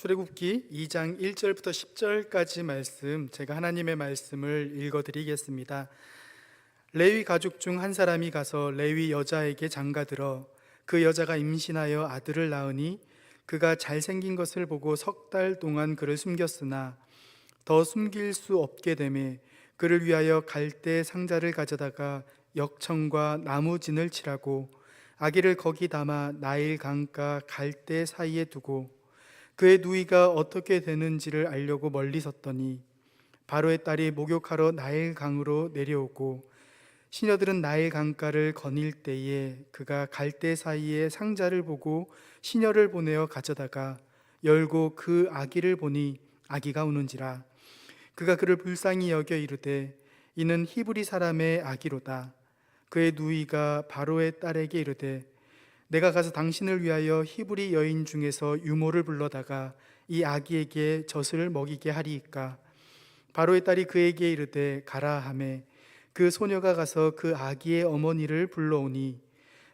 출애굽기 2장 1절부터 10절까지 말씀, 제가 하나님의 말씀을 읽어드리겠습니다. 레위 가족 중 한 사람이 가서 레위 여자에게 장가들어 그 여자가 임신하여 아들을 낳으니 그가 잘생긴 것을 보고 3달 동안 그를 숨겼으나 더 숨길 수 없게 되매 그를 위하여 갈대 상자를 가져다가 역청과 나무진을 칠하고 아기를 거기 담아 나일 강가 갈대 사이에 두고 그의 누이가 어떻게 되는지를 알려고 멀리 섰더니 바로의 딸이 목욕하러 나일 강으로 내려오고 시녀들은 나일 강가를 거닐 때에 그가 갈대 사이에 상자를 보고 시녀를 보내어 가져다가 열고 그 아기를 보니 아기가 우는지라. 그가 그를 불쌍히 여겨 이르되 이는 히브리 사람의 아기로다. 그의 누이가 바로의 딸에게 이르되 내가 가서 당신을 위하여 히브리 여인 중에서 유모를 불러다가 이 아기에게 젖을 먹이게 하리이까. 바로의 딸이 그에게 이르되 가라 하매 그 소녀가 가서 그 아기의 어머니를 불러오니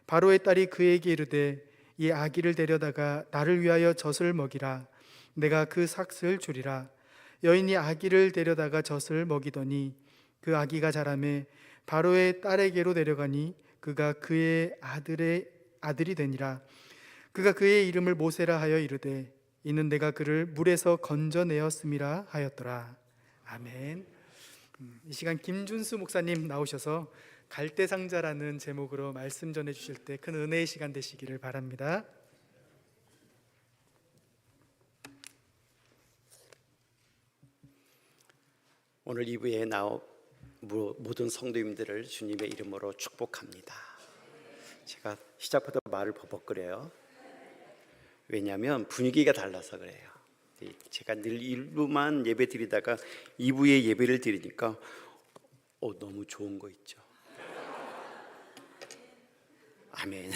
바로의 딸이 그에게 이르되 이 아기를 데려다가 나를 위하여 젖을 먹이라. 내가 그 삭을 주리라. 여인이 아기를 데려다가 젖을 먹이더니 그 아기가 자라매 바로의 딸에게로 데려가니 그가 그의 아들이 되니라. 그가 그의 이름을 모세라 하여 이르되 이는 내가 그를 물에서 건져내었음이라 하였더라. 아멘. 이 시간 김준수 목사님 나오셔서 갈대상자라는 제목으로 말씀 전해 주실 때 큰 은혜의 시간 되시기를 바랍니다. 오늘 2부에 나온 모든 성도님들을 주님의 이름으로 축복합니다. 제가 시작부터 말을 버벅거려요. 왜냐하면 분위기가 달라서 그래요. 제가 늘 1부만 예배 드리다가 2부에 예배를 드리니까 너무 좋은 거 있죠. 아멘.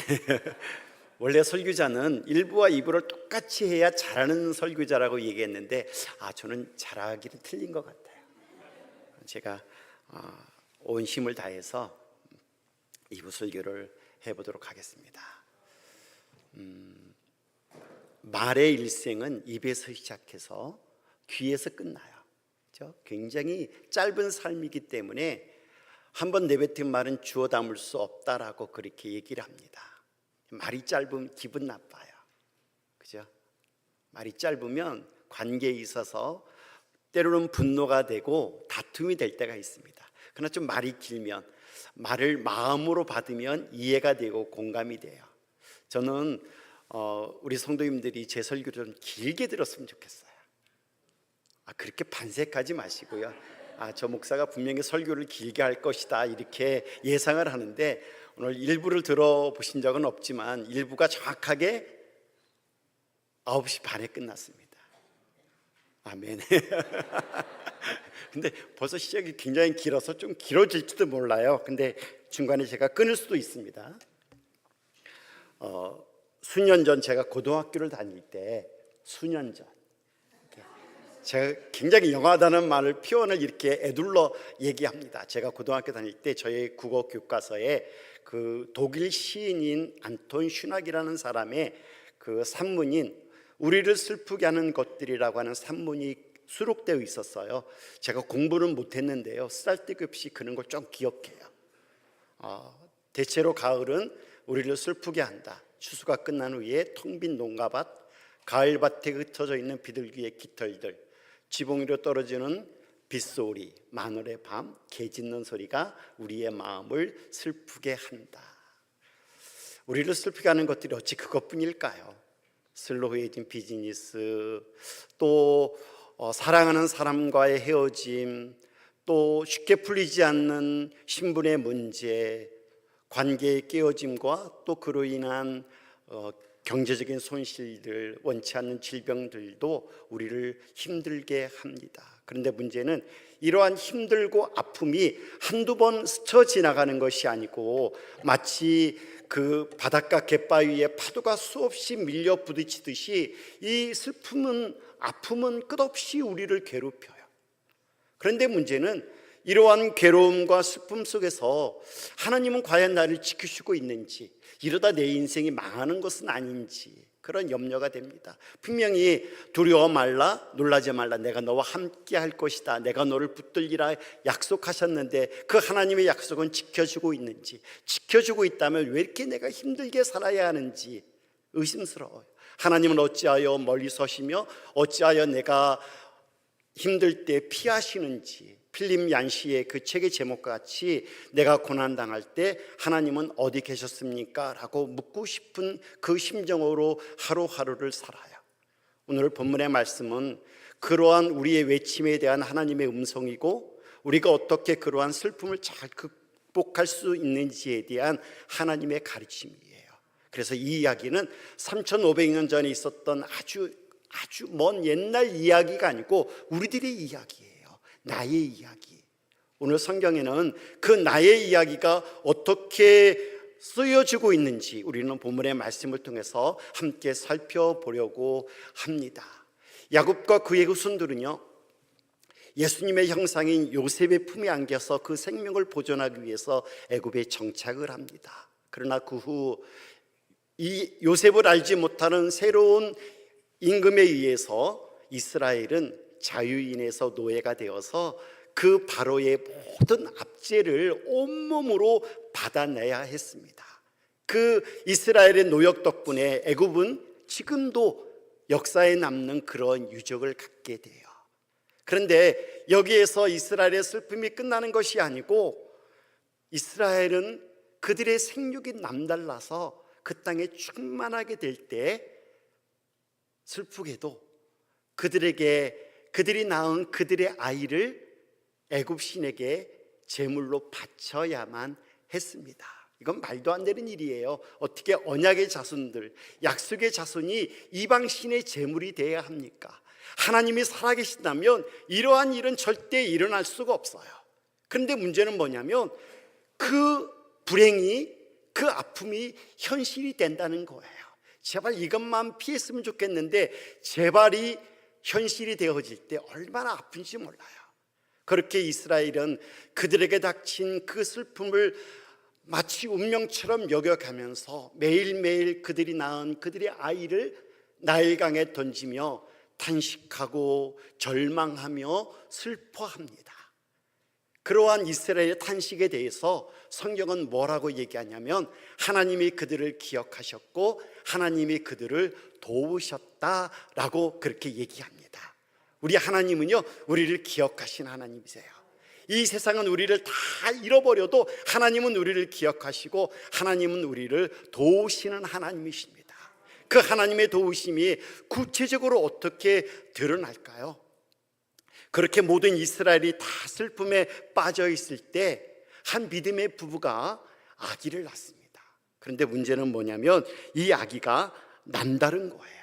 원래 설교자는 1부와 2부를 똑같이 해야 잘하는 설교자라고 얘기했는데 저는 잘하기는 틀린 것 같아요. 제가 온 힘을 다해서 2부 설교를 해보도록 하겠습니다. 말의 일생은 입에서 시작해서 귀에서 끝나요. 그렇죠? 굉장히 짧은 삶이기 때문에 한번 내뱉은 말은 주워 담을 수 없다라고 그렇게 얘기를 합니다. 말이 짧으면 기분 나빠요. 그죠? 말이 짧으면 관계에 있어서 때로는 분노가 되고 다툼이 될 때가 있습니다. 그러나 좀 말이 길면, 말을 마음으로 받으면 이해가 되고 공감이 돼요. 저는 우리 성도님들이 제 설교를 좀 길게 들었으면 좋겠어요. 그렇게 반색하지 마시고요. 저 목사가 분명히 설교를 길게 할 것이다 이렇게 예상을 하는데 오늘 일부를 들어보신 적은 없지만 일부가 정확하게 9시 반에 끝났습니다. 아멘. 근데 벌써 시작이 굉장히 길어서 좀 길어질지도 몰라요. 근데 중간에 제가 끊을 수도 있습니다. 수년 전 제가 고등학교를 다닐 때, 수년 전 제가 굉장히 영하다는 말을 표현을 이렇게 애둘러 얘기합니다. 제가 고등학교 다닐 때 저희 국어 교과서에 그 독일 시인인 안톤 슈낙이라는 사람의 그 산문인 우리를 슬프게 하는 것들이라고 하는 산문이 수록되어 있었어요. 제가 공부는 못했는데요, 쓰잘데없이 그런 걸 좀 기억해요. 대체로 가을은 우리를 슬프게 한다. 추수가 끝난 후에 텅 빈 농가밭, 가을밭에 흩어져 있는 비둘기의 깃털들, 지붕 위로 떨어지는 빗소리, 마늘의 밤, 개 짖는 소리가 우리의 마음을 슬프게 한다. 우리를 슬프게 하는 것들이 어찌 그것뿐일까요? 슬로우해진 비즈니스, 또 사랑하는 사람과의 헤어짐, 또 쉽게 풀리지 않는 신분의 문제, 관계의 깨어짐과 또 그로 인한 경제적인 손실들, 원치 않는 질병들도 우리를 힘들게 합니다. 그런데 문제는 이러한 힘들고 아픔이 한두 번 스쳐 지나가는 것이 아니고 마치 그 바닷가 갯바위에 파도가 수없이 밀려 부딪히듯이 이 슬픔은, 아픔은 끝없이 우리를 괴롭혀요. 그런데 문제는 이러한 괴로움과 슬픔 속에서 하나님은 과연 나를 지키시고 있는지, 이러다 내 인생이 망하는 것은 아닌지, 그런 염려가 됩니다. 분명히 두려워 말라, 놀라지 말라, 내가 너와 함께 할 것이다, 내가 너를 붙들리라 약속하셨는데 그 하나님의 약속은 지켜주고 있는지, 지켜주고 있다면 왜 이렇게 내가 힘들게 살아야 하는지 의심스러워요. 하나님은 어찌하여 멀리 서시며 어찌하여 내가 힘들 때 피하시는지, 필립 얀시의 그 책의 제목과 같이 내가 고난당할 때 하나님은 어디 계셨습니까? 라고 묻고 싶은 그 심정으로 하루하루를 살아요. 오늘 본문의 말씀은 그러한 우리의 외침에 대한 하나님의 음성이고 우리가 어떻게 그러한 슬픔을 잘 극복할 수 있는지에 대한 하나님의 가르침이에요. 그래서 이 이야기는 3500년 전에 있었던 아주 먼 옛날 이야기가 아니고 우리들의 이야기예요. 나의 이야기. 오늘 성경에는 그 나의 이야기가 어떻게 쓰여지고 있는지 우리는 본문의 말씀을 통해서 함께 살펴보려고 합니다. 야곱과 그의 후손들은요, 예수님의 형상인 요셉의 품에 안겨서 그 생명을 보존하기 위해서 애굽에 정착을 합니다. 그러나 그 후 이 요셉을 알지 못하는 새로운 임금에 의해서 이스라엘은 자유인에서 노예가 되어서 그 바로의 모든 압제를 온몸으로 받아내야 했습니다. 그 이스라엘의 노역 덕분에 애굽은 지금도 역사에 남는 그런 유적을 갖게 돼요. 그런데 여기에서 이스라엘의 슬픔이 끝나는 것이 아니고 이스라엘은 그들의 생육이 남달라서 그 땅에 충만하게 될 때 슬프게도 그들이 낳은 그들의 아이를 애굽 신에게 제물로 바쳐야만 했습니다. 이건 말도 안 되는 일이에요. 어떻게 언약의 자손들, 약속의 자손이 이방 신의 제물이 되어야 합니까? 하나님이 살아계신다면 이러한 일은 절대 일어날 수가 없어요. 그런데 문제는 뭐냐면 그 불행이, 그 아픔이 현실이 된다는 거예요. 제발 이것만 피했으면 좋겠는데 제발이 현실이 되어질 때 얼마나 아픈지 몰라요. 그렇게 이스라엘은 그들에게 닥친 그 슬픔을 마치 운명처럼 여겨가면서 매일매일 그들이 낳은 그들의 아이를 나일강에 던지며 탄식하고 절망하며 슬퍼합니다. 그러한 이스라엘의 탄식에 대해서 성경은 뭐라고 얘기하냐면 하나님이 그들을 기억하셨고 하나님이 그들을 도우셨다라고 그렇게 얘기합니다. 우리 하나님은요, 우리를 기억하신 하나님이세요. 이 세상은 우리를 다 잃어버려도 하나님은 우리를 기억하시고 하나님은 우리를 도우시는 하나님이십니다. 그 하나님의 도우심이 구체적으로 어떻게 드러날까요? 그렇게 모든 이스라엘이 다 슬픔에 빠져 있을 때 한 믿음의 부부가 아기를 낳습니다. 그런데 문제는 뭐냐면 이 아기가 남다른 거예요.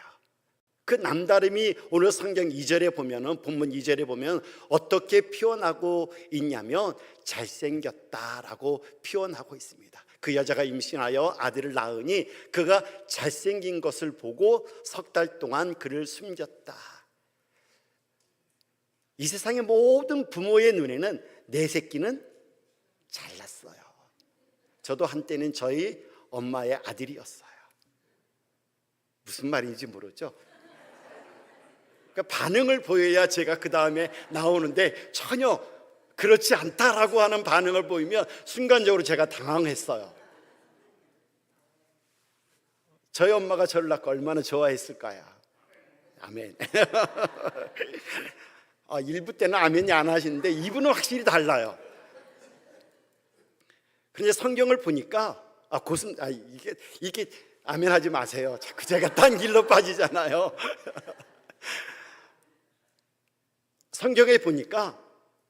그 남다름이 오늘 성경 2절에 보면은, 본문 2절에 보면 어떻게 표현하고 있냐면 잘생겼다라고 표현하고 있습니다. 그 여자가 임신하여 아들을 낳으니 그가 잘생긴 것을 보고 석 달 동안 그를 숨겼다. 이 세상의 모든 부모의 눈에는 내 새끼는 잘났어요. 저도 한때는 저희 엄마의 아들이었어요. 무슨 말인지 모르죠? 그러니까 반응을 보여야 제가 그 다음에 나오는데 전혀 그렇지 않다라고 하는 반응을 보이면 순간적으로 제가 당황했어요. 저희 엄마가 저를 낳고 얼마나 좋아했을까요? 아멘. 1부 때는 아멘이 안 하시는데 2부는 확실히 달라요. 그런데 성경을 보니까 이게 아멘 하지 마세요. 자꾸 제가 딴 길로 빠지잖아요. 성경에 보니까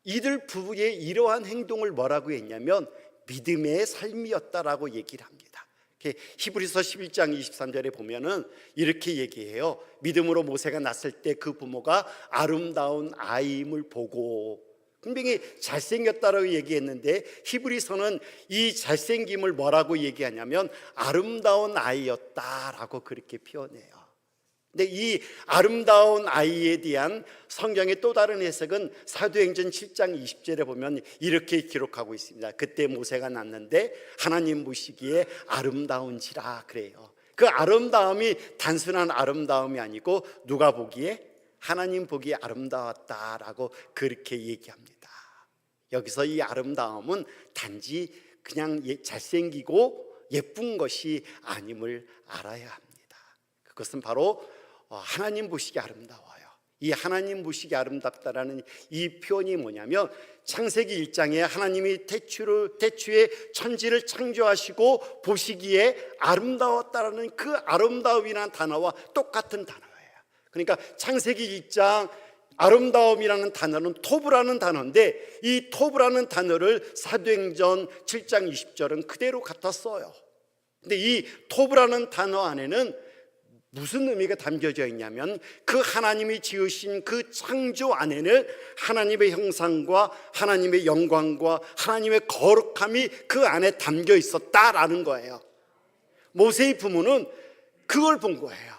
이들 부부의 이러한 행동을 뭐라고 했냐면 믿음의 삶이었다라고 얘기를 합니다. 히브리서 11장 23절에 보면은 이렇게 얘기해요. 믿음으로 모세가 낳았을 때 그 부모가 아름다운 아이임을 보고, 분명히 잘생겼다라고 얘기했는데 히브리서는 이 잘생김을 뭐라고 얘기하냐면 아름다운 아이였다라고 그렇게 표현해요. 근데 이 아름다운 아이에 대한 성경의 또 다른 해석은 사도행전 7장 20절에 보면 이렇게 기록하고 있습니다. 그때 모세가 낳는데 하나님 보시기에 아름다운지라 그래요. 그 아름다움이 단순한 아름다움이 아니고 누가 보기에 하나님 보기에 아름다웠다라고 그렇게 얘기합니다. 여기서 이 아름다움은 단지 그냥 잘생기고 예쁜 것이 아님을 알아야 합니다. 그것은 바로 하나님 보시기에 아름다워요. 이 하나님 보시기에 아름답다라는 이 표현이 뭐냐면 창세기 1장에 하나님이 태초에 천지를 창조하시고 보시기에 아름다웠다라는 그 아름다움이라는 단어와 똑같은 단어예요. 그러니까 창세기 1장 아름다움이라는 단어는 토브라는 단어인데 이 토브라는 단어를 사도행전 7장 20절은 그대로 갖다 써요. 근데 이 토브라는 단어 안에는 무슨 의미가 담겨져 있냐면 그 하나님이 지으신 그 창조 안에는 하나님의 형상과 하나님의 영광과 하나님의 거룩함이 그 안에 담겨 있었다라는 거예요. 모세의 부모는 그걸 본 거예요.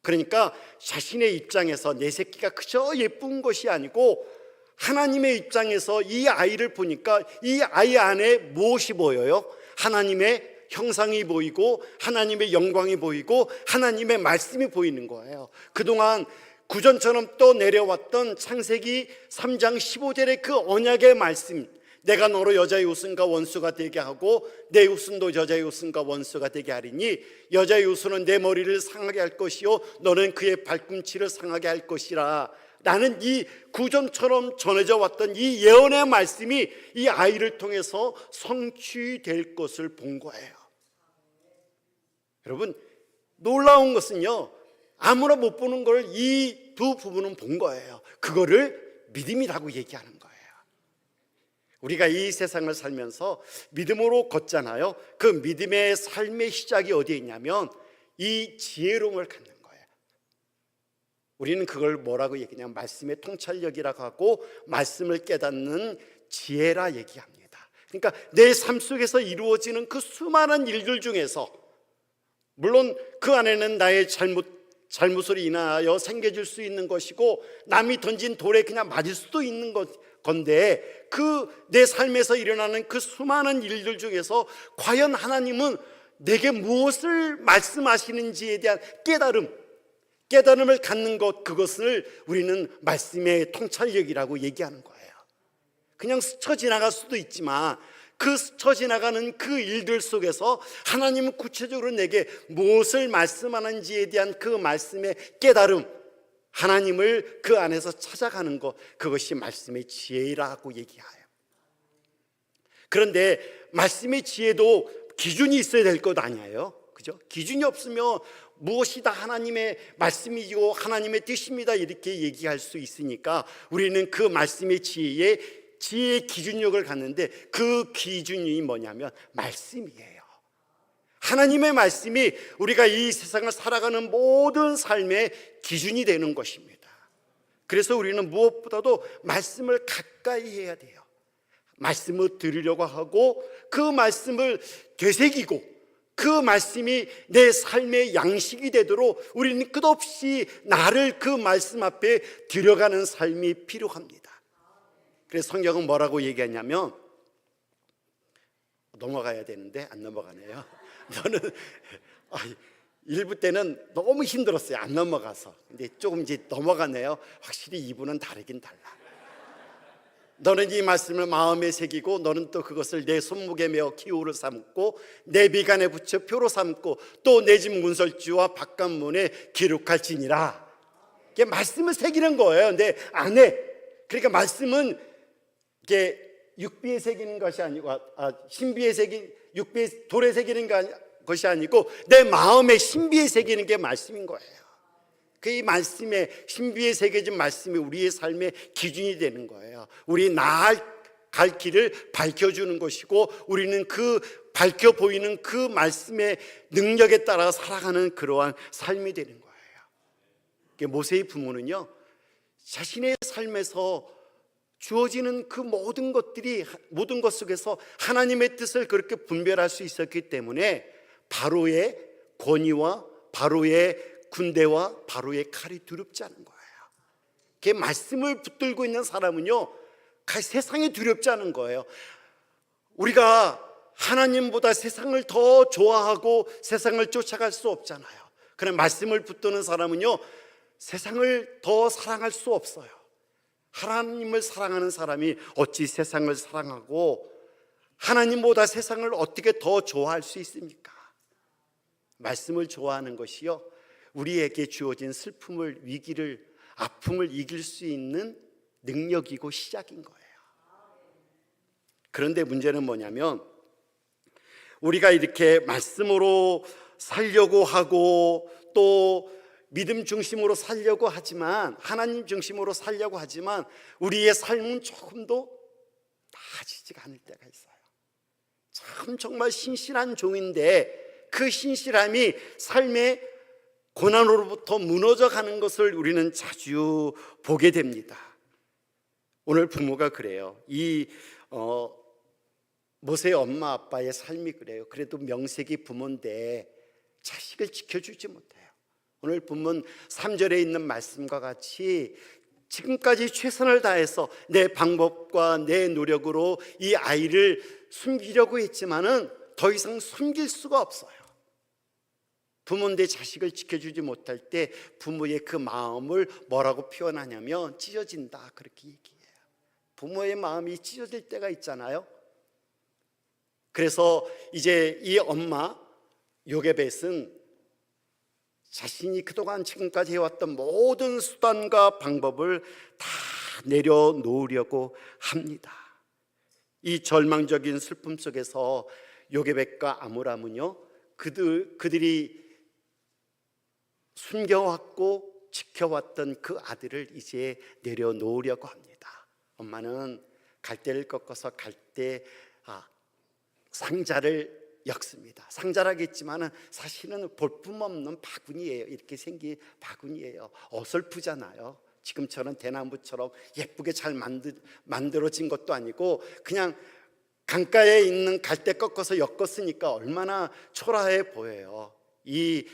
그러니까 자신의 입장에서 내 새끼가 그저 예쁜 것이 아니고 하나님의 입장에서 이 아이를 보니까 이 아이 안에 무엇이 보여요? 하나님의 형상이 보이고 하나님의 영광이 보이고 하나님의 말씀이 보이는 거예요. 그동안 구전처럼 또 내려왔던 창세기 3장 15절의 그 언약의 말씀, 내가 너로 여자의 우순과 원수가 되게 하고 내 우순도 여자의 우순과 원수가 되게 하리니 여자의 우순은 내 머리를 상하게 할 것이요 너는 그의 발꿈치를 상하게 할 것이라 라는 이 구전처럼 전해져 왔던 이 예언의 말씀이 이 아이를 통해서 성취될 것을 본 거예요. 여러분, 놀라운 것은요, 아무나 못 보는 걸 이 두 부부는 본 거예요. 그거를 믿음이라고 얘기하는 거예요. 우리가 이 세상을 살면서 믿음으로 걷잖아요. 그 믿음의 삶의 시작이 어디에 있냐면 이 지혜로움을 갖는 거예요. 우리는 그걸 뭐라고 얘기냐면 말씀의 통찰력이라고 하고 말씀을 깨닫는 지혜라 얘기합니다. 그러니까 내 삶 속에서 이루어지는 그 수많은 일들 중에서 물론 그 안에는 나의 잘못으로 인하여 생겨질 수 있는 것이고 남이 던진 돌에 그냥 맞을 수도 있는 건데 그 내 삶에서 일어나는 그 수많은 일들 중에서 과연 하나님은 내게 무엇을 말씀하시는지에 대한 깨달음을 갖는 것, 그것을 우리는 말씀의 통찰력이라고 얘기하는 거예요. 그냥 스쳐 지나갈 수도 있지만 그 스쳐 지나가는 그 일들 속에서 하나님은 구체적으로 내게 무엇을 말씀하는지에 대한 그 말씀의 깨달음, 하나님을 그 안에서 찾아가는 것, 그것이 말씀의 지혜라고 얘기해요. 그런데 말씀의 지혜도 기준이 있어야 될 것 아니에요? 그죠? 기준이 없으면 무엇이 다 하나님의 말씀이고 하나님의 뜻입니다 이렇게 얘기할 수 있으니까 우리는 그 말씀의 지혜의 기준력을 갖는데 그 기준이 뭐냐면 말씀이에요. 하나님의 말씀이 우리가 이 세상을 살아가는 모든 삶의 기준이 되는 것입니다. 그래서 우리는 무엇보다도 말씀을 가까이 해야 돼요. 말씀을 들으려고 하고 그 말씀을 되새기고 그 말씀이 내 삶의 양식이 되도록 우리는 끝없이 나를 그 말씀 앞에 들여가는 삶이 필요합니다. 그래서 성경은 뭐라고 얘기하냐면 넘어가야 되는데 안 넘어가네요. 너는 일부 때는 너무 힘들었어요. 안 넘어가서. 근데 조금 이제 넘어가네요. 확실히 이분은 다르긴 달라. 너는 이 말씀을 마음에 새기고 너는 또 그것을 내 손목에 메어 기호로 삼고 내 비간에 붙여 표로 삼고 또 내 집 문설주와 바깥문에 기록할지니라. 이게 말씀을 새기는 거예요. 근데 안 해. 그러니까 말씀은 이게 육비에 새기는 것이 아니고 신비에 육비에 돌에 새기는 것이 아니고 내 마음의 신비에 새기는 게 말씀인 거예요. 그 말씀의 신비에 새겨진 말씀이 우리의 삶의 기준이 되는 거예요. 우리 나아갈 길을 밝혀주는 것이고 우리는 그 밝혀 보이는 그 말씀의 능력에 따라 살아가는 그러한 삶이 되는 거예요. 모세의 부모는요, 자신의 삶에서 주어지는 그 모든 것 속에서 하나님의 뜻을 그렇게 분별할 수 있었기 때문에 바로의 권위와 바로의 군대와 바로의 칼이 두렵지 않은 거예요. 그 말씀을 붙들고 있는 사람은요, 세상에 두렵지 않은 거예요. 우리가 하나님보다 세상을 더 좋아하고 세상을 쫓아갈 수 없잖아요. 그냥 말씀을 붙드는 사람은요, 세상을 더 사랑할 수 없어요. 하나님을 사랑하는 사람이 어찌 세상을 사랑하고 하나님보다 세상을 어떻게 더 좋아할 수 있습니까? 말씀을 좋아하는 것이요, 우리에게 주어진 슬픔을, 위기를, 아픔을 이길 수 있는 능력이고 시작인 거예요. 그런데 문제는 뭐냐면, 우리가 이렇게 말씀으로 살려고 하고 또 믿음 중심으로 살려고 하지만, 하나님 중심으로 살려고 하지만 우리의 삶은 조금도 나아지지가 않을 때가 있어요. 참 정말 신실한 종인데 그 신실함이 삶의 고난으로부터 무너져 가는 것을 우리는 자주 보게 됩니다. 오늘 부모가 그래요. 모세의 엄마 아빠의 삶이 그래요. 그래도 명색이 부모인데 자식을 지켜주지 못해요. 오늘 본문 3절에 있는 말씀과 같이 지금까지 최선을 다해서 내 방법과 내 노력으로 이 아이를 숨기려고 했지만은 더 이상 숨길 수가 없어요. 부모인데 자식을 지켜주지 못할 때 부모의 그 마음을 뭐라고 표현하냐면 찢어진다, 그렇게 얘기해요. 부모의 마음이 찢어질 때가 있잖아요. 그래서 이제 이 엄마 요게벳은 자신이 그동안 지금까지 해왔던 모든 수단과 방법을 다 내려놓으려고 합니다. 이 절망적인 슬픔 속에서 요게벳과 아므람은요, 그들이 숨겨왔고 지켜왔던 그 아들을 이제 내려놓으려고 합니다. 엄마는 갈대를 꺾어서 갈대 상자를 엮습니다. 상자라겠지만은 사실은 볼품없는 바구니예요. 이렇게 생긴 바구니예요. 어설프잖아요. 지금처럼 대나무처럼 예쁘게 잘 만들어진 것도 아니고 그냥 강가에 있는 갈대 꺾어서 엮었으니까 얼마나 초라해 보여요. 이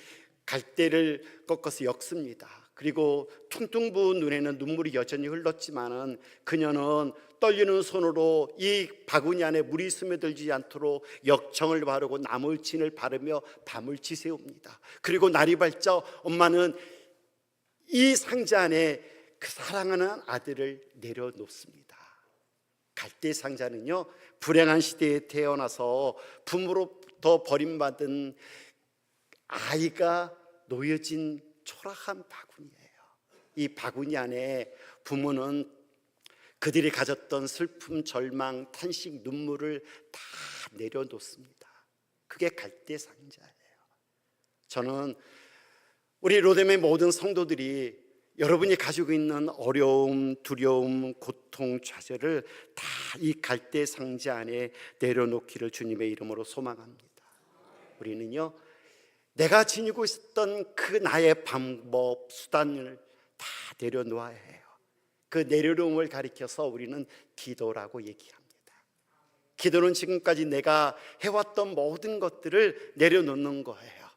갈대를 꺾어서 엮습니다. 그리고 퉁퉁 부은 눈에는 눈물이 여전히 흘렀지만은 그녀는 떨리는 손으로 이 바구니 안에 물이 스며들지 않도록 역청을 바르고 나물진을 바르며 밤을 지새웁니다. 그리고 날이 밝자 엄마는 이 상자 안에 그 사랑하는 아들을 내려놓습니다. 갈대 상자는요, 불행한 시대에 태어나서 부모로부터 버림받은 아이가 놓여진 초라한 바구니예요. 이 바구니 안에 부모는 그들이 가졌던 슬픔, 절망, 탄식, 눈물을 다 내려놓습니다. 그게 갈대 상자예요. 저는 우리 로뎀의 모든 성도들이 여러분이 가지고 있는 어려움, 두려움, 고통, 좌절을 다 이 갈대 상자 안에 내려놓기를 주님의 이름으로 소망합니다. 우리는요, 내가 지니고 있었던 그 나의 방법, 수단을 다 내려놓아야 해요. 그 내려놓음을 가리켜서 우리는 기도라고 얘기합니다. 기도는 지금까지 내가 해왔던 모든 것들을 내려놓는 거예요.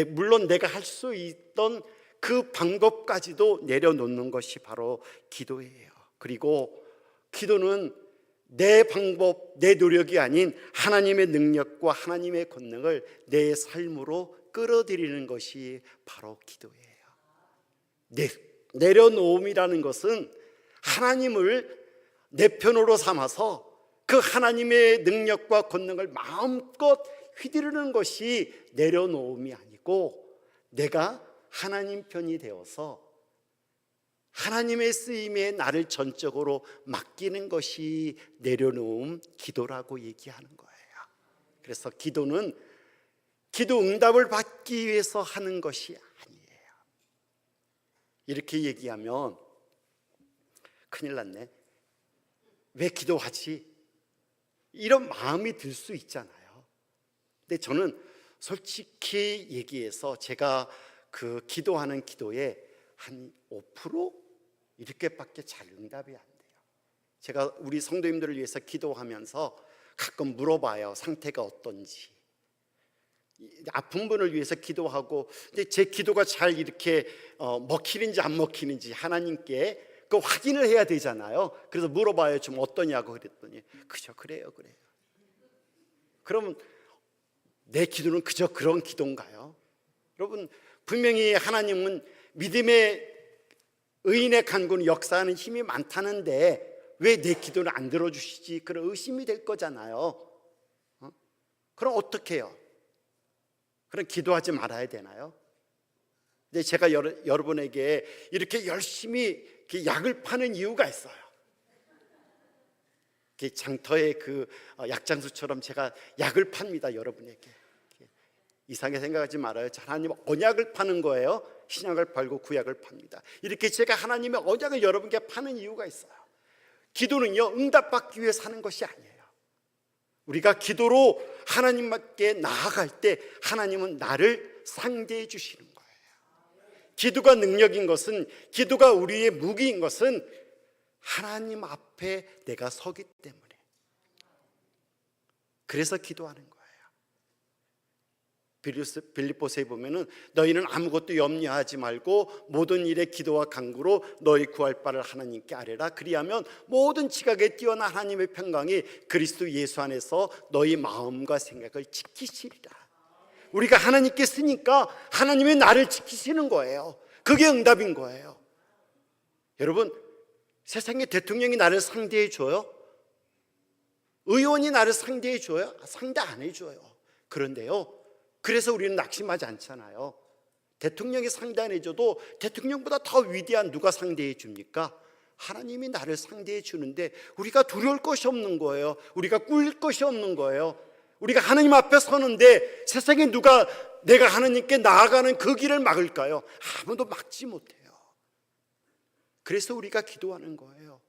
물론 내가 할 수 있던 그 방법까지도 내려놓는 것이 바로 기도예요. 그리고 기도는 내 방법, 내 노력이 아닌 하나님의 능력과 하나님의 권능을 내 삶으로 끌어들이는 것이 바로 기도예요. 내려놓음이라는 것은 하나님을 내 편으로 삼아서 그 하나님의 능력과 권능을 마음껏 휘두르는 것이 내려놓음이 아니고, 내가 하나님 편이 되어서 하나님의 쓰임에 나를 전적으로 맡기는 것이 내려놓음, 기도라고 얘기하는 거예요. 그래서 기도는 기도 응답을 받기 위해서 하는 것이 아니에요. 이렇게 얘기하면 큰일 났네, 왜 기도하지? 이런 마음이 들 수 있잖아요. 근데 저는 솔직히 얘기해서 제가 그 기도하는 기도에 한 5% 이렇게밖에 잘 응답이 안 돼요. 제가 우리 성도님들을 위해서 기도하면서 가끔 물어봐요. 상태가 어떤지. 아픈 분을 위해서 기도하고, 근데 제 기도가 잘 이렇게 먹히는지 안 먹히는지 하나님께 그 확인을 해야 되잖아요. 그래서 물어봐요. 좀 어떠냐고 그랬더니 그래요. 그러면 내 기도는 그저 그런 기도인가요? 여러분, 분명히 하나님은 믿음의 의인의 간구는 역사하는 힘이 많다는데 왜 내 기도를 안 들어주시지? 그런 의심이 될 거잖아요. 그럼 어떻게 해요? 그럼 기도하지 말아야 되나요? 근데 제가 여러분에게 이렇게 열심히 약을 파는 이유가 있어요. 장터의 그 약장수처럼 제가 약을 팝니다, 여러분에게. 이상하게 생각하지 말아요. 하나님은 언약을 파는 거예요. 신약을 팔고 구약을 팝니다. 이렇게 제가 하나님의 언약을 여러분께 파는 이유가 있어요. 기도는요, 응답받기 위해 사는 것이 아니에요. 우리가 기도로 하나님께 나아갈 때 하나님은 나를 상대해 주시는 거예요. 기도가 능력인 것은, 기도가 우리의 무기인 것은 하나님 앞에 내가 서기 때문에, 그래서 기도하는 거예요. 빌립보서에 보면은 너희는 아무것도 염려하지 말고 모든 일에 기도와 간구로 너희 구할 바를 하나님께 아뢰라. 그리하면 모든 지각에 뛰어난 하나님의 평강이 그리스도 예수 안에서 너희 마음과 생각을 지키시리라. 우리가 하나님께 쓰니까 하나님이 나를 지키시는 거예요. 그게 응답인 거예요. 여러분, 세상의 대통령이 나를 상대해 줘요? 의원이 나를 상대해 줘요? 상대 안 해줘요. 그런데요, 그래서 우리는 낙심하지 않잖아요. 대통령이 상대 안 해줘도 대통령보다 더 위대한 누가 상대해 줍니까? 하나님이 나를 상대해 주는데 우리가 두려울 것이 없는 거예요. 우리가 꿀릴 것이 없는 거예요. 우리가 하나님 앞에 서는데 세상에 누가 내가 하나님께 나아가는 그 길을 막을까요? 아무도 막지 못해요. 그래서 우리가 기도하는 거예요.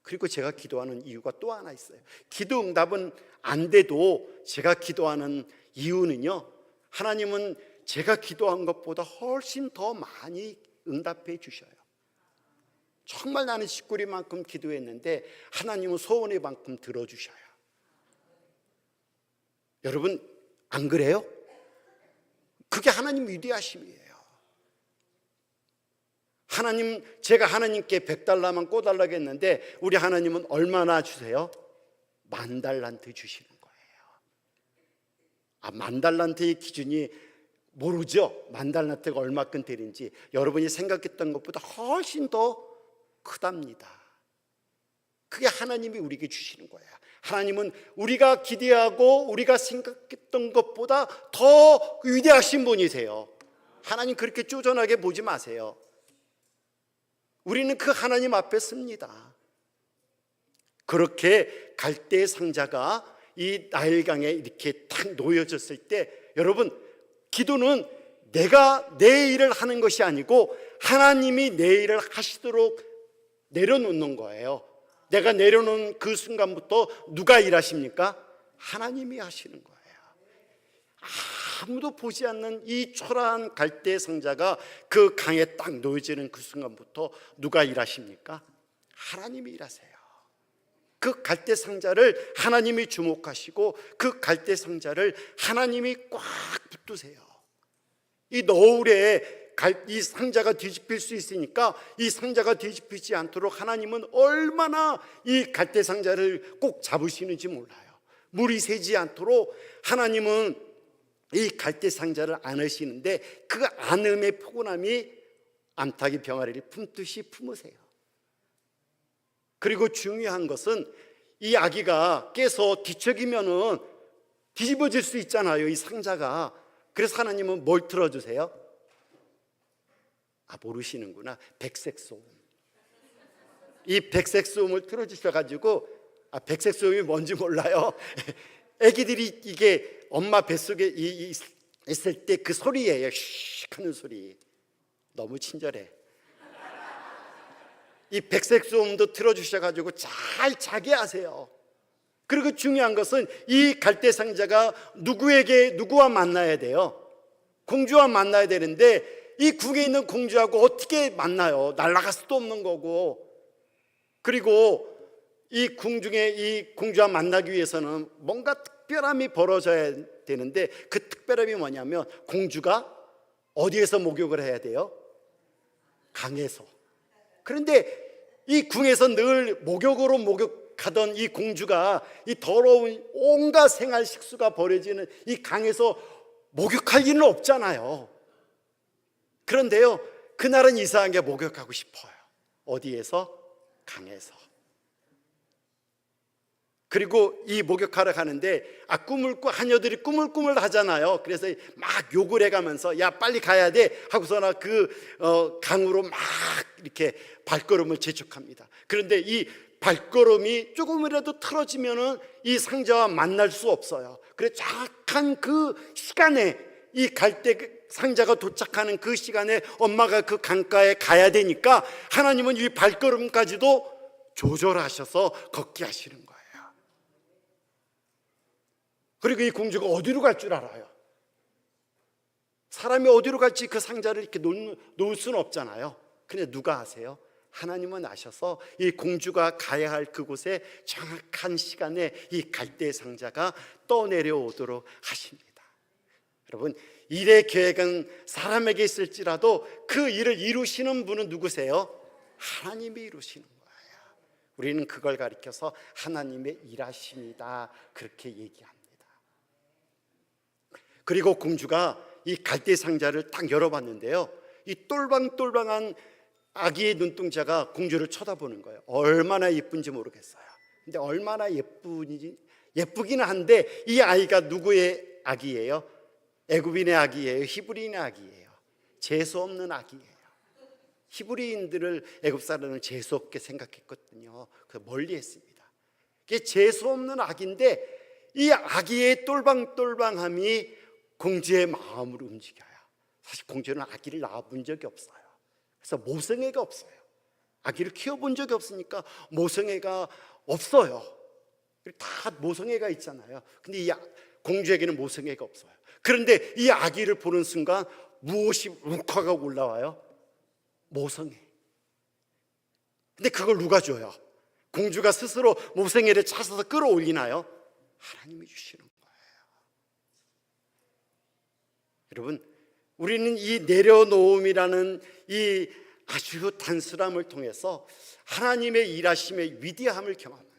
그리고 제가 기도하는 이유가 또 하나 있어요. 기도 응답은 안 돼도 제가 기도하는 이유는요, 하나님은 제가 기도한 것보다 훨씬 더 많이 응답해 주셔요. 정말 나는 시꾸리만큼 기도했는데 하나님은 소원의 만큼 들어주셔요. 여러분, 안 그래요? 그게 하나님 위대하심이에요. 하나님, 제가 하나님께 100달러만 꿔달라고 했는데 우리 하나님은 얼마나 주세요? 10,000달란트 주시는 거예요. 10,000달란트의 기준이 모르죠? 10,000달란트가 얼마큼 되는지. 여러분이 생각했던 것보다 훨씬 더 크답니다. 그게 하나님이 우리에게 주시는 거예요. 하나님은 우리가 기대하고 우리가 생각했던 것보다 더 위대하신 분이세요. 하나님 그렇게 쪼잔하게 보지 마세요. 우리는 그 하나님 앞에 씁니다. 그렇게 갈대의 상자가 이 나일강에 이렇게 탁 놓여졌을 때, 여러분, 기도는 내가 내 일을 하는 것이 아니고 하나님이 내 일을 하시도록 내려놓는 거예요. 내가 내려놓은 그 순간부터 누가 일하십니까? 하나님이 하시는 거예요. 아무도 보지 않는 이 초라한 갈대 상자가 그 강에 딱 놓여지는 그 순간부터 누가 일하십니까? 하나님이 일하세요. 그 갈대 상자를 하나님이 주목하시고 그 갈대 상자를 하나님이 꽉 붙드세요. 이 너울에 이 상자가 뒤집힐 수 있으니까 이 상자가 뒤집히지 않도록 하나님은 얼마나 이 갈대 상자를 꼭 잡으시는지 몰라요. 물이 새지 않도록 하나님은 이 갈대 상자를 안으시는데 그 안음의 포근함이 암탉이 병아리를 품듯이 품으세요. 그리고 중요한 것은 이 아기가 깨서 뒤척이면은 뒤집어질 수 있잖아요, 이 상자가. 그래서 하나님은 뭘 틀어주세요? 모르시는구나. 백색 소음. 이 백색 소음을 틀어주셔가지고, 백색 소음이 뭔지 몰라요. 애기들이 이게 엄마 뱃속에 있을 때 그 소리예요. 슉 하는 소리. 너무 친절해. 이 백색 소음도 틀어주셔가지고 잘 자게 하세요. 그리고 중요한 것은 이 갈대 상자가 누구와 만나야 돼요? 공주와 만나야 되는데 이 궁에 있는 공주하고 어떻게 만나요? 날아갈 수도 없는 거고. 그리고 이 공주와 만나기 위해서는 뭔가 특별함이 벌어져야 되는데 그 특별함이 뭐냐면 공주가 어디에서 목욕을 해야 돼요? 강에서. 그런데 이 궁에서 늘 목욕으로 목욕하던 이 공주가 이 더러운 온갖 생활 식수가 버려지는 이 강에서 목욕할 일은 없잖아요. 그런데요, 그날은 이상하게 목욕하고 싶어요. 어디에서? 강에서. 그리고 이 목욕하러 가는데 하녀들이 꾸물꾸물 하잖아요. 그래서 막 욕을 해가면서 야 빨리 가야 돼 하고서나 강으로 막 이렇게 발걸음을 재촉합니다. 그런데 이 발걸음이 조금이라도 틀어지면은 이 상자와 만날 수 없어요. 그래서 정확한 그 시간에 이 갈대 상자가 도착하는 그 시간에 엄마가 그 강가에 가야 되니까 하나님은 이 발걸음까지도 조절하셔서 걷게 하시는 거예요. 그리고 이 공주가 어디로 갈 줄 알아요? 사람이 어디로 갈지 그 상자를 이렇게 놓을 수는 없잖아요. 근데 누가 아세요? 하나님은 아셔서 이 공주가 가야 할 그곳에 정확한 시간에 이 갈대 상자가 떠내려오도록 하십니다. 여러분, 일의 계획은 사람에게 있을지라도 그 일을 이루시는 분은 누구세요? 하나님이 이루시는 거예요. 우리는 그걸 가리켜서 하나님의 일하심이다 그렇게 얘기합니다. 그리고 공주가 이 갈대 상자를 딱 열어봤는데요, 이 똘방똘방한 아기의 눈동자가 공주를 쳐다보는 거예요. 얼마나 예쁜지 모르겠어요. 근데 얼마나 예쁘기는 한데 이 아이가 누구의 아기예요? 애굽인의 아기예요? 히브리인의 아기예요? 재수 없는 아기예요. 히브리인들을 애굽 사람은 재수 없게 생각했거든요. 그래서 멀리했습니다. 이게 재수 없는 아기인데 이 아기의 똘방똘방함이 공주의 마음을 움직여요. 사실 공주는 아기를 낳아본 적이 없어요. 그래서 모성애가 없어요. 아기를 키워본 적이 없으니까 모성애가 없어요. 다 모성애가 있잖아요. 근데 이 공주에게는 모성애가 없어요. 그런데 이 아기를 보는 순간 무엇이 욱화가 올라와요? 모성애. 근데 그걸 누가 줘요? 공주가 스스로 모성애를 찾아서 끌어올리나요? 하나님이 주시는 거예요. 여러분, 우리는 이 내려놓음이라는 이 아주 단순함을 통해서 하나님의 일하심의 위대함을 경험합니다.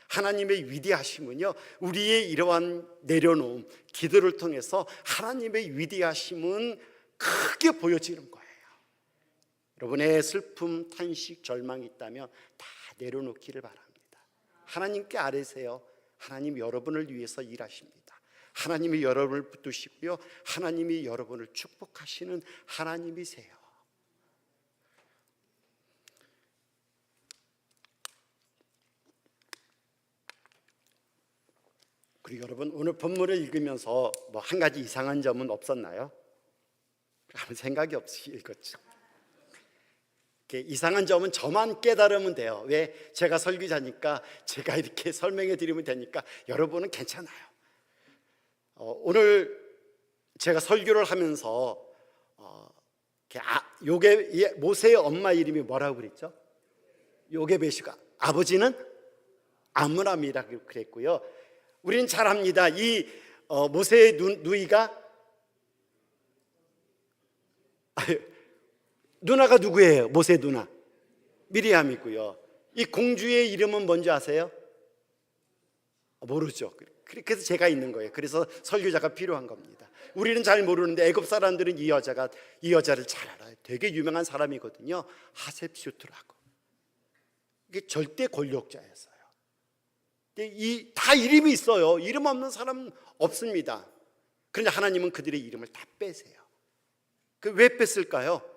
하나님의 위대하심은요, 우리의 이러한 내려놓음, 기도를 통해서 하나님의 위대하심은 크게 보여지는 거예요. 여러분의 슬픔, 탄식, 절망이 있다면 다 내려놓기를 바랍니다. 하나님께 아뢰세요. 하나님 여러분을 위해서 일하십니다. 하나님이 여러분을 붙드시고요, 하나님이 여러분을 축복하시는 하나님이세요. 그리고 여러분, 오늘 본문을 읽으면서 뭐 한 가지 이상한 점은 없었나요? 아무 생각이 없이 읽었죠. 이상한 점은 저만 깨달으면 돼요. 왜? 제가 설교자니까 제가 이렇게 설명해 드리면 되니까 여러분은 괜찮아요. 오늘 제가 설교를 하면서 모세의 엄마 이름이 뭐라고 그랬죠? 요게벳이가, 아버지는 아므람이라고 그랬고요. 우리는 잘 압니다. 이 모세의 누이가 누나가 누구예요? 모세 누나 미리암이고요. 이 공주의 이름은 뭔지 아세요? 모르죠. 그래서 제가 있는 거예요. 그래서 설교자가 필요한 겁니다. 우리는 잘 모르는데 애굽 사람들은 이 여자를 잘 알아요. 되게 유명한 사람이거든요. 하셉슈트라고. 이게 절대 권력자였어요. 다 이름이 있어요. 이름 없는 사람은 없습니다. 그런데 하나님은 그들의 이름을 다 빼세요. 왜 뺐을까요?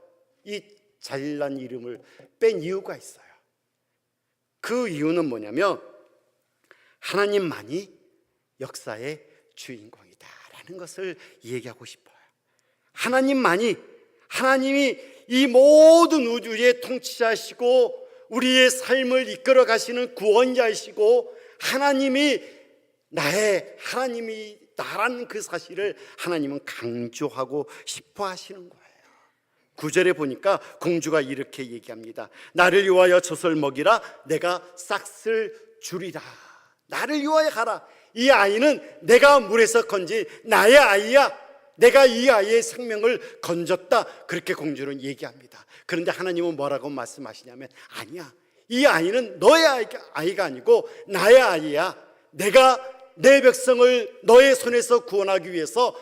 이 잘난 이름을 뺀 이유가 있어요. 그 이유는 뭐냐면 하나님만이 역사의 주인공이다라는 것을 얘기하고 싶어요. 하나님이 이 모든 우주의 통치자시고 우리의 삶을 이끌어 가시는 구원자이시고 하나님이 나라는 그 사실을 하나님은 강조하고 싶어 하시는 거예요. 9절에 보니까 공주가 이렇게 얘기합니다. 나를 위하여 젖을 먹이라, 내가 싹을 주리라. 나를 위하여 가라. 이 아이는 내가 물에서 건진 나의 아이야. 내가 이 아이의 생명을 건졌다. 그렇게 공주는 얘기합니다. 그런데 하나님은 뭐라고 말씀하시냐면, 아니야, 이 아이는 너의 아이가 아니고 나의 아이야. 내가 내 백성을 너의 손에서 구원하기 위해서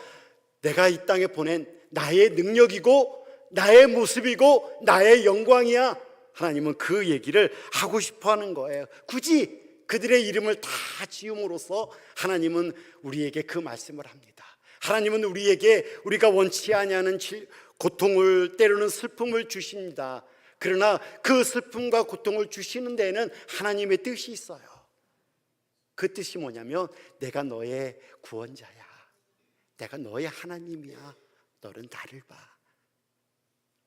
내가 이 땅에 보낸 나의 능력이고 나의 모습이고 나의 영광이야. 하나님은 그 얘기를 하고 싶어 하는 거예요. 굳이 그들의 이름을 다 지음으로써 하나님은 우리에게 그 말씀을 합니다. 하나님은 우리에게 우리가 원치 아니하는 고통을, 때로는 슬픔을 주십니다. 그러나 그 슬픔과 고통을 주시는 데에는 하나님의 뜻이 있어요. 그 뜻이 뭐냐면 내가 너의 구원자야. 내가 너의 하나님이야. 너는 나를 봐.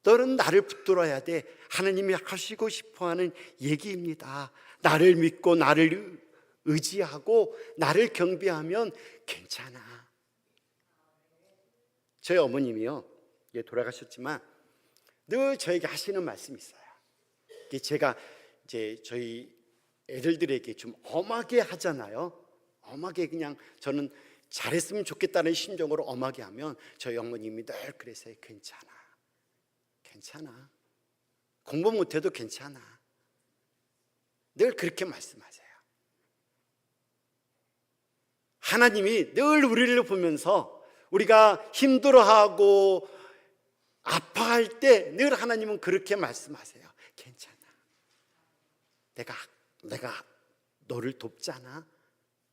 너는 나를 붙들어야 돼. 하나님이 하시고 싶어하는 얘기입니다. 나를 믿고 나를 의지하고 나를 경배하면 괜찮아. 저희 어머님이요, 돌아가셨지만 늘 저에게 하시는 말씀이 있어요. 제가 이제 저희 애들에게 좀 엄하게 하잖아요. 엄하게 그냥 저는 잘했으면 좋겠다는 심정으로 엄하게 하면 저희 어머님이 늘 그래서요. 괜찮아. 공부 못해도 괜찮아. 늘 그렇게 말씀하세요. 하나님이 늘 우리를 보면서 우리가 힘들어하고 아파할 때 늘 하나님은 그렇게 말씀하세요. 괜찮아. 내가 너를 돕잖아.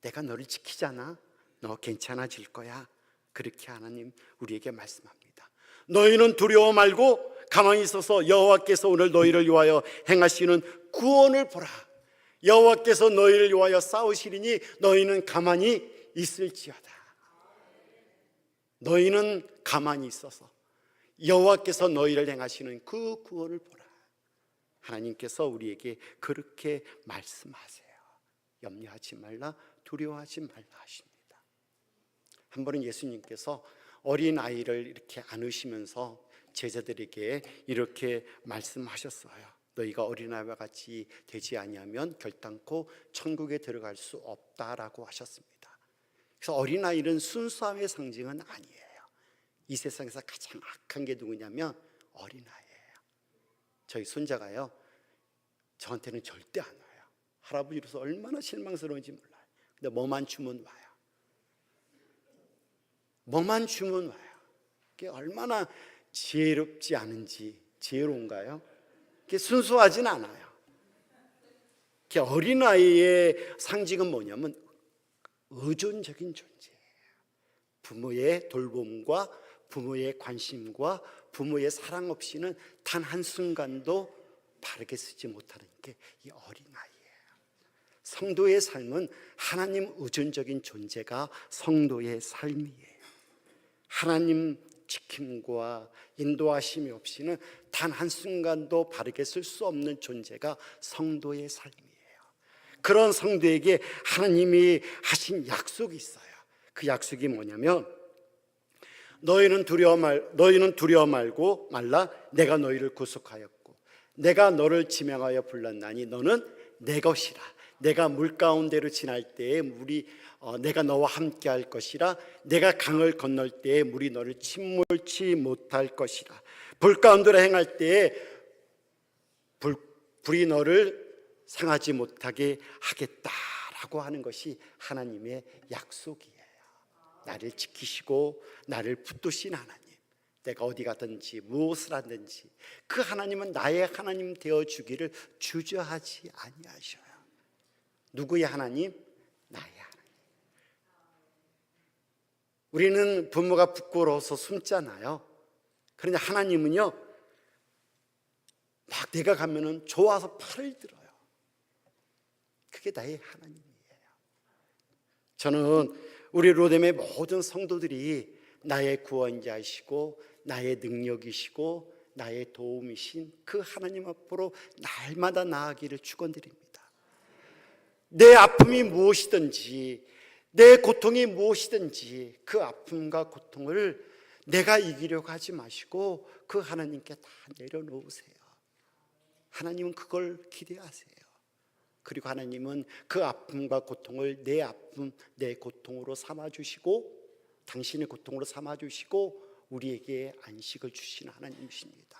내가 너를 지키잖아. 너 괜찮아질 거야. 그렇게 하나님 우리에게 말씀합니다. 너희는 두려워 말고 가만히 있어서 여호와께서 오늘 너희를 위하여 행하시는 구원을 보라. 여호와께서 너희를 위하여 싸우시리니 너희는 가만히 있을지어다. 너희는 가만히 있어서 여호와께서 너희를 행하시는 그 구원을 보라. 하나님께서 우리에게 그렇게 말씀하세요. 염려하지 말라, 두려워하지 말라 하십니다. 한 번은 예수님께서 어린 아이를 이렇게 안으시면서 제자들에게 이렇게 말씀하셨어요. 너희가 어린아이와 같이 되지 아니하면 결단코 천국에 들어갈 수 없다라고 하셨습니다. 그래서 어린아이는 순수함의 상징은 아니에요. 이 세상에서 가장 악한 게 누구냐면 어린아이예요. 저희 손자가요, 저한테는 절대 안 와요. 할아버지로서 얼마나 실망스러운지 몰라요. 근데 뭐만 주면 와요. 뭐만 주면 와요. 그게 얼마나 지혜롭지 않은지. 지혜로운가요? 그게 순수하진 않아요. 그게 어린아이의 상징은 뭐냐면 의존적인 존재예요. 부모의 돌봄과 부모의 관심과 부모의 사랑 없이는 단 한순간도 바르게 쓰지 못하는 게 이 어린아이예요. 성도의 삶은 하나님 의존적인 존재가 성도의 삶이에요. 하나님 지킴과 인도하심이 없이는 단 한순간도 바르게 쓸 수 없는 존재가 성도의 삶이에요. 그런 성도에게 하나님이 하신 약속이 있어요. 그 약속이 뭐냐면 너희는 두려워 말고 말라. 내가 너희를 구속하였고 내가 너를 지명하여 불렀나니 너는 내 것이라. 내가 물 가운데로 지날 때에 물이 내가 너와 함께 할 것이라. 내가 강을 건널 때에 물이 너를 침몰치 못할 것이라. 불 가운데로 행할 때에 불이 너를 상하지 못하게 하겠다라고 하는 것이 하나님의 약속이에요. 나를 지키시고 나를 붙드신 하나님, 내가 어디 가든지 무엇을 하든지 그 하나님은 나의 하나님 되어주기를 주저하지 아니하셔요. 누구의 하나님? 나의 하나님. 우리는 부모가 부끄러워서 숨잖아요. 그런데 하나님은요, 막 내가 가면은 좋아서 팔을 들어요. 그게 나의 하나님이에요. 저는 우리 로뎀의 모든 성도들이 나의 구원자이시고 나의 능력이시고 나의 도움이신 그 하나님 앞으로 날마다 나아가기를 축원드립니다. 내 아픔이 무엇이든지 내 고통이 무엇이든지 그 아픔과 고통을 내가 이기려고 하지 마시고 그 하나님께 다 내려놓으세요. 하나님은 그걸 기대하세요. 그리고 하나님은 그 아픔과 고통을 내 아픔, 내 고통으로 삼아주시고 당신의 고통으로 삼아주시고 우리에게 안식을 주시는 하나님이십니다.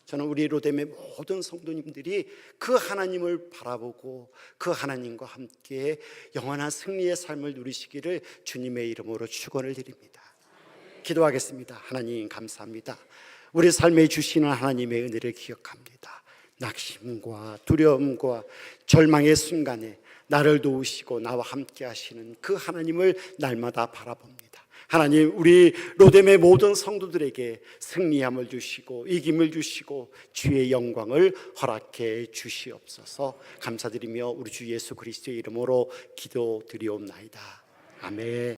저는 우리 로뎀의 모든 성도님들이 그 하나님을 바라보고 그 하나님과 함께 영원한 승리의 삶을 누리시기를 주님의 이름으로 축원을 드립니다. 기도하겠습니다. 하나님 감사합니다. 우리 삶에 주시는 하나님의 은혜를 기억합니다. 낙심과 두려움과 절망의 순간에 나를 도우시고 나와 함께 하시는 그 하나님을 날마다 바라봅니다. 하나님, 우리 로뎀의 모든 성도들에게 승리함을 주시고 이김을 주시고 주의 영광을 허락해 주시옵소서. 감사드리며 우리 주 예수 그리스도의 이름으로 기도드리옵나이다. 아멘.